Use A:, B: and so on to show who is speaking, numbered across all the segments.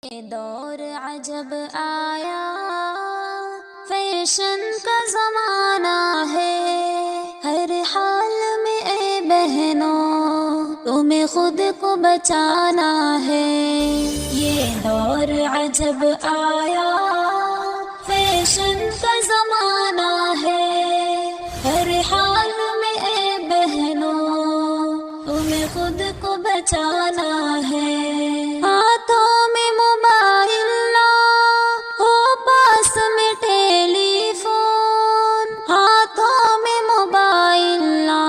A: یہ دور عجب آیا، فیشن کا زمانہ ہے، ہر حال میں اے بہنوں تمہیں خود کو بچانا ہے۔ یہ دور عجب آیا، فیشن کا زمانہ ہے، ہر حال میں اے بہنوں تمہیں خود کو بچانا ہے۔ ہاتھوں میں موبائل نہ ہو، پاس میں ٹیلی فون، ہاتھوں میں موبائل نہ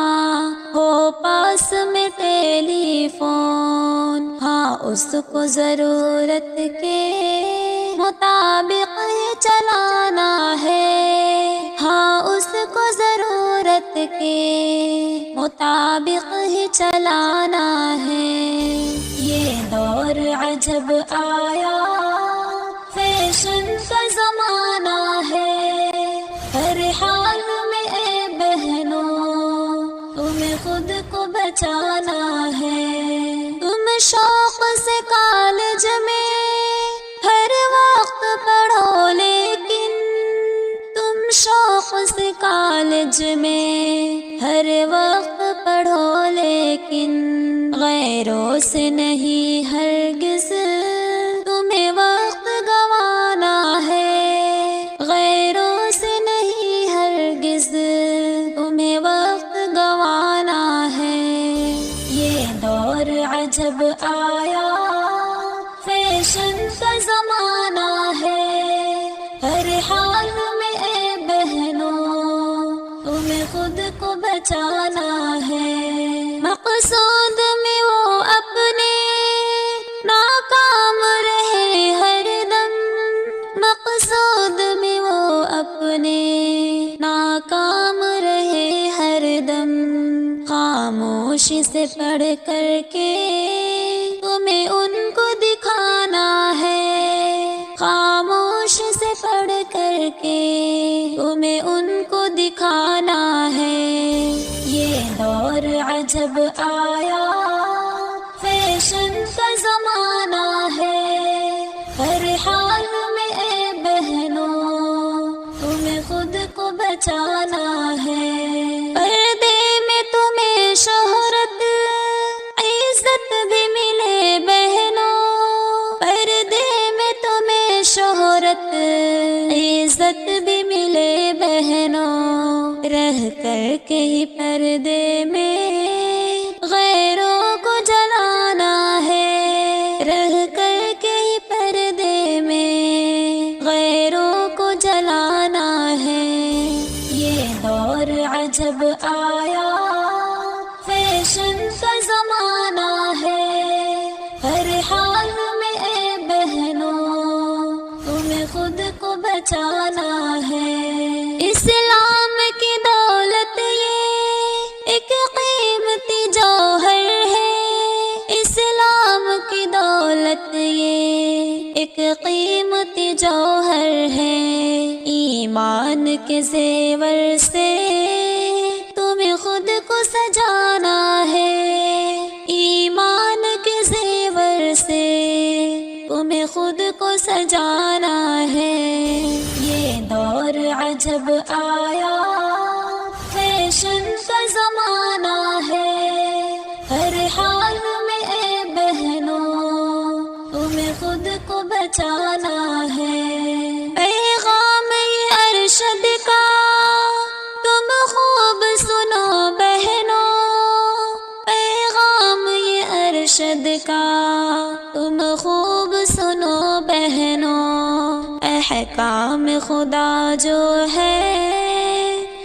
A: ہو، پاس میں ٹیلی فون، ہاں اس کو ضرورت کے مطابق ہی چلانا ہے، ہاں اس کو ضرورت کے مطابق ہی چلانا ہے۔ یہ دور عجب آیا، فیشن کا زمانہ ہے، ہر حال میں اے بہنوں تمہیں خود کو بچانا ہے۔ تم شوق سے کالج میں ہر وقت پڑھو، لیکن تم شوق سے کالج میں ہر وقت پڑھو، لیکن غیروں سے نہیں ہرگز تمہیں وقت گنوانا ہے، غیروں سے نہیں ہرگز تمہیں وقت گنوانا ہے۔ یہ دور عجب آیا، فیشن کا زمانہ ہے، ہر حال میں اے بہنوں تمہیں خود کو بچانا ہے۔ مقصود میں وہ اپنے ناکام رہے ہر دم، مقصود میں وہ اپنے ناکام رہے ہر دم، خاموشی سے پڑھ کر کے تمہیں ان کو دکھانا ہے، خاموشی سے پڑھ کر کے تمہیں ان کو دکھانا ہے۔ یہ دور عجب آیا، فیشن کا زمانہ ہے، ہر حال میں اے بہنوں تمہیں خود کو بچانا ہے۔ پردے میں تمہیں شہرت عزت بھی ملے بہنوں، پردے میں تمہیں شہرت عزت بھی ملے بہنوں، رہ کر کے ہی پردے میں غیروں کو جلانا ہے، رہ کر کے ہی پردے میں غیروں کو جلانا ہے۔ یہ دور عجب آیا، فیشن کا زمانہ ہے، ہر حال میں اے بہنوں تمہیں خود کو بچانا ہے۔ اسلام کی دولت یہ ایک قیمتی جوہر ہے، اسلام کی دولت یہ ایک قیمتی جوہر ہے، ایمان کے زیور سے تمہیں خود کو سجانا ہے، ایمان کے زیور سے تمہیں خود کو سجانا ہے۔ یہ دور عجب آیا، فیشن کا زمانہ ہے، ہر حال میں اے بہنوں تمہیں خود کو بچانا ہے۔ پیغام یہ ارشد کا تم خوب سنو بہنوں، پیغام یہ ارشد کا تم خوب سنو بہنوں، احکام خدا جو ہے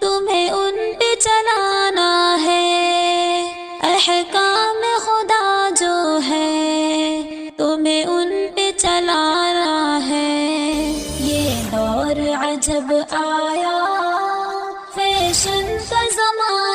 A: تمہیں ان پہ چلانا ہے، احکام خدا جو ہے تمہیں ان پہ چلانا ہے۔ یہ دور عجب آیا، فیشن کا زمانہ